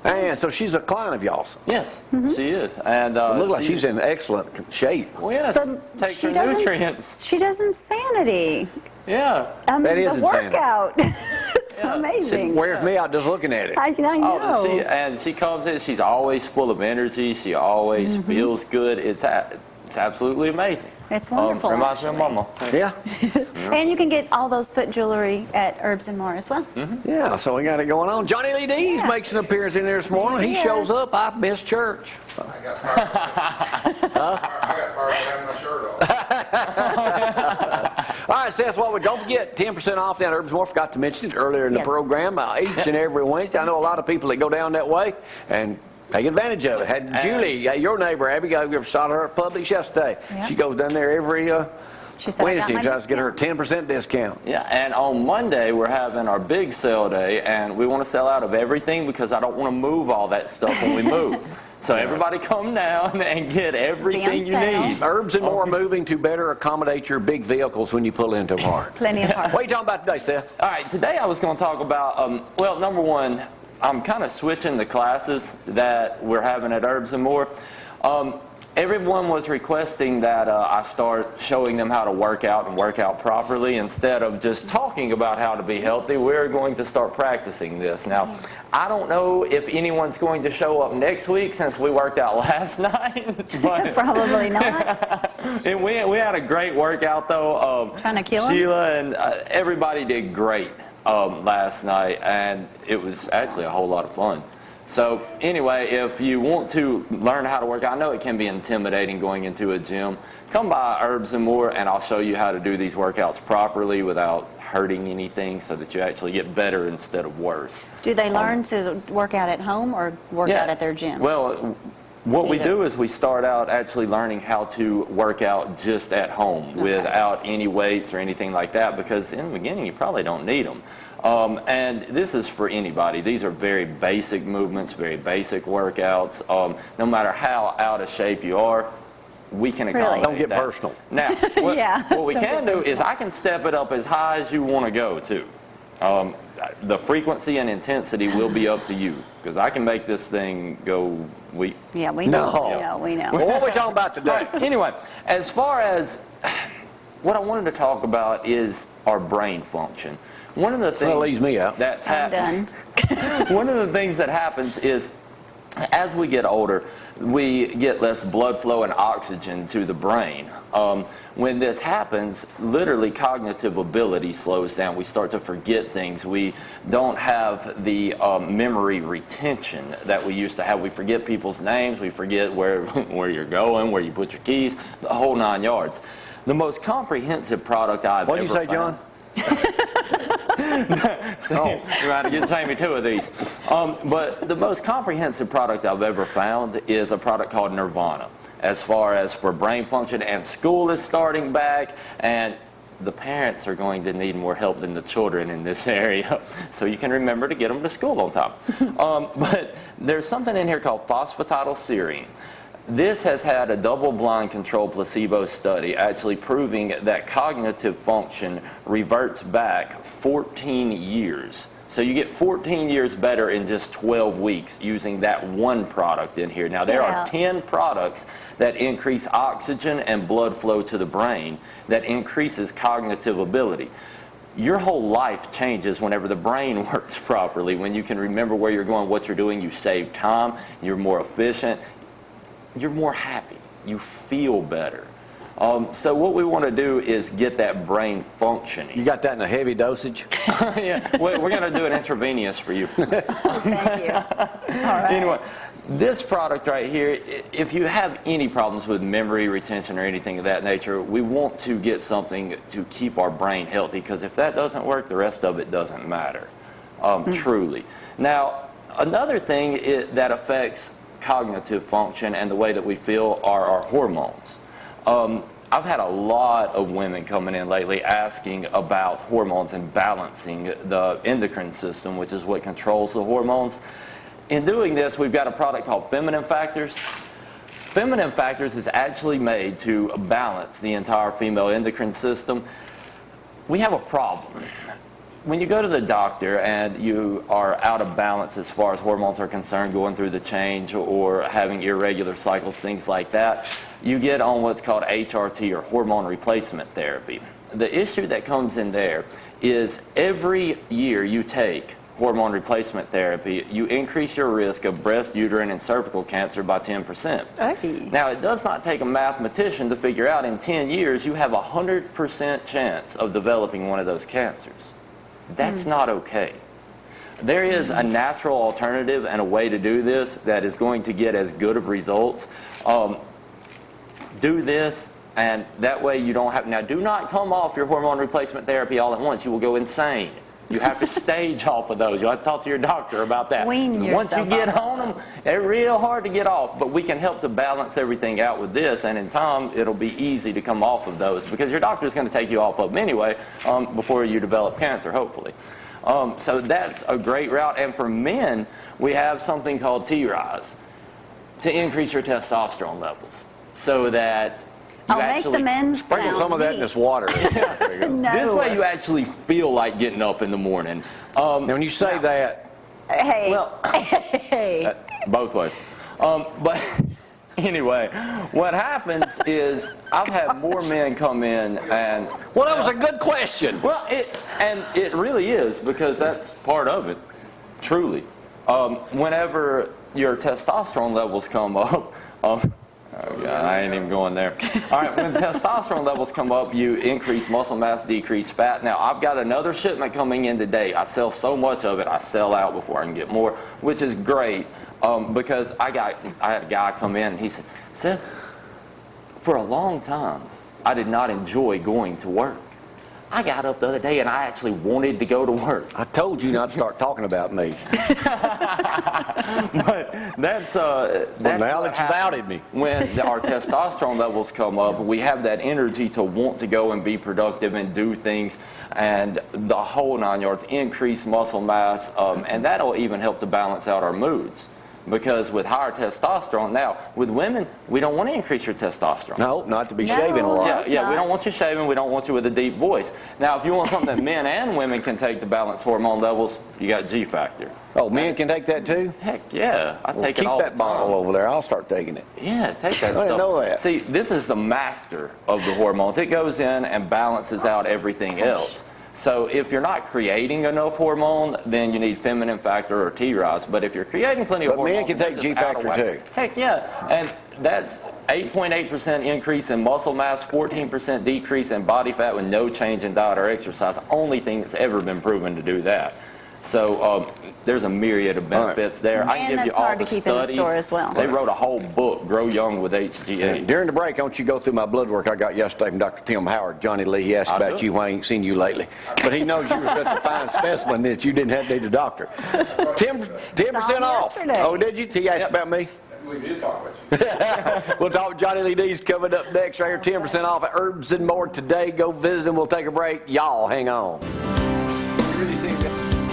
And so she's a client of y'all's. Yes, she is. And It looks like she's in excellent shape. Well, yes, takes her nutrients. She does insanity. Yeah. That is the insanity. workout. It's amazing. It wears me out just looking at it. I know. Oh, she comes in. She's always full of energy. She always feels good. It's absolutely amazing. It's wonderful. Reminds me of Mama. Yeah. And you can get all those foot jewelry at Herbs and More as well. Yeah, so we got it going on. Johnny Lee Dees makes an appearance in there this morning. He shows up. I miss church. I got fired having my shirt off. All right, Seth, don't forget, 10% off down at Herbs and More. Forgot to mention it earlier in the program. Each and every Wednesday. I know a lot of people that go down that way and take advantage of it. Had Julie, your neighbor, Abby, saw her at Publix yesterday. Yeah. She goes down there every She said, Wednesday, tries to get her a 10% discount. Yeah, and on Monday we're having our big sale day, and we want to sell out of everything because I don't want to move all that stuff when we move. So everybody come down and get everything you need. Herbs and More moving to better accommodate your big vehicles when you pull into them. Plenty of parking. What are you talking about today, Seth? All right, today I was going to talk about, well, number one, I'm kind of switching the classes that we're having at Herbs and More. Everyone was requesting that I start showing them how to work out and work out properly. Instead of just talking about how to be healthy, we're going to start practicing this. Now, I don't know if anyone's going to show up next week since we worked out last night. But Probably not. and we had a great workout, though. Trying to kill him? Sheila and everybody did great last night, and it was actually a whole lot of fun. So anyway, if you want to learn how to work out, I know it can be intimidating going into a gym. Come by Herbs and More, and I'll show you how to do these workouts properly without hurting anything, so that you actually get better instead of worse. Do they learn to work out at home or work out at their gym? Well, what we do is we start out actually learning how to work out just at home without any weights or anything like that, because in the beginning you probably don't need them. And this is for anybody. These are very basic movements, very basic workouts. No matter how out of shape you are, we can accommodate Don't get that. personal. Now, what we can do is I can step it up as high as you want to go, too. The frequency and intensity will be up to you, because I can make this thing go weak. Yeah, we know. No. We know. Well, what are we talking about today? Anyway, as far as what I wanted to talk about is our brain function. One of the things That leaves me out. that's I'm done. one of the things that happens is, as we get older, we get less blood flow and oxygen to the brain. When this happens, literally cognitive ability slows down. We start to forget things. We don't have the memory retention that we used to have. We forget people's names. We forget where you're going, where you put your keys, the whole 9 yards. The most comprehensive product I've ever found. What did you say, John? You're about to get Jamie 2 of these. But the most comprehensive product I've ever found is a product called Nirvana, as far as for brain function. And school is starting back, and the parents are going to need more help than the children in this area. So you can remember to get them to school on time. But there's something in here called phosphatidylserine. This has had a double-blind controlled placebo study actually proving that cognitive function reverts back 14 years. So you get 14 years better in just 12 weeks using that one product in here. Now, there are 10 products that increase oxygen and blood flow to the brain that increases cognitive ability. Your whole life changes whenever the brain works properly. When you can remember where you're going, what you're doing, you save time, you're more efficient, you're more happy, you feel better. So what we want to do is get that brain functioning. You got that in a heavy dosage? Yeah, we're going to do it intravenous for you. Thank you. All right. Anyway, this product right here, if you have any problems with memory retention or anything of that nature, we want to get something to keep our brain healthy, because if that doesn't work, the rest of it doesn't matter, truly. Now, another thing that affects cognitive function and the way that we feel are our hormones. I've had a lot of women coming in lately asking about hormones and balancing the endocrine system, which is what controls the hormones. In doing this, we've got a product called Feminine Factors. Feminine Factors is actually made to balance the entire female endocrine system. We have a problem. when you go to the doctor and you are out of balance as far as hormones are concerned, going through the change or having irregular cycles, things like that, you get on what's called HRT, or hormone replacement therapy. The issue that comes in there is every year you take hormone replacement therapy, you increase your risk of breast, uterine, and cervical cancer by 10%. Hey. Now, it does not take a mathematician to figure out in 10 years you have a 100% chance of developing one of those cancers. That's not okay. There is a natural alternative and a way to do this that is going to get as good of results. Do this, and that way you don't have... Now, do not come off your hormone replacement therapy all at once. You will go insane. You have to stage off of those. You'll have to talk to your doctor about that. Wean yourself Once you get off. on them, they're real hard to get off. But we can help to balance everything out with this, and in time, it'll be easy to come off of those because your doctor is going to take you off of them anyway before you develop cancer, hopefully. So that's a great route. And for men, we have something called T-Rise to increase your testosterone levels so that you I'll make the men sprinkle sound some of that in neat. this water. No. This way you actually feel like getting up in the morning. Now, when you say that, Hey. Well, Hey. both ways. But anyway, what happens is I've had more men come in and... well, that was a good question. Well, it really is, because that's part of it, truly. Whenever your testosterone levels come up... Oh, God, I ain't even going there. All right, when testosterone levels come up, you increase muscle mass, decrease fat. Now, I've got another shipment coming in today. I sell so much of it, I sell out before I can get more, which is great because I had a guy come in and he said, Seth, for a long time, I did not enjoy going to work. I got up the other day and I actually wanted to go to work. I told you not to start talking about me. But that's Well, now what that you've outed me. When our testosterone levels come up, we have that energy to want to go and be productive and do things, and the whole 9 yards, increase muscle mass, and that'll even help to balance out our moods. Because with higher testosterone, now, with women, we don't want to increase your testosterone. No, not to be No. shaving a lot. Yeah, we don't want you shaving. We don't want you with a deep voice. Now, if you want something that men and women can take to balance hormone levels, you got G Factor. Oh, men can take that too? Heck yeah, I Well, take keep it all that the time. bottle over there. I'll start taking it. Yeah, take that I didn't stuff. know that. See, this is the master of the hormones. It goes in and balances out everything else. So if you're not creating enough hormone, then you need feminine factor or T-Rise. But if you're creating plenty of But men hormones, can take they're just out of G-factor whack. too. Heck yeah, and that's 8.8% increase in muscle mass, 14% decrease in body fat with no change in diet or exercise. Only thing that's ever been proven to do that. So there's a myriad of benefits there. I can And give you that's all hard the to keep in the studies. store as well. They wrote a whole book, Grow Young with HGH. During the break, I want you to go through my blood work I got yesterday from Dr. Tim Howard. Johnny Lee, he asked I about do. you when I ain't seen you lately. But he knows you were such a fine specimen that you didn't have to need a doctor. 10% off. yesterday. Oh, did you? He asked about me? We did talk about you. We'll talk with Johnny Lee D's coming up next right here. 10% off at Herbs and More today. Go visit him. We'll take a break. Y'all hang on. You really seen that?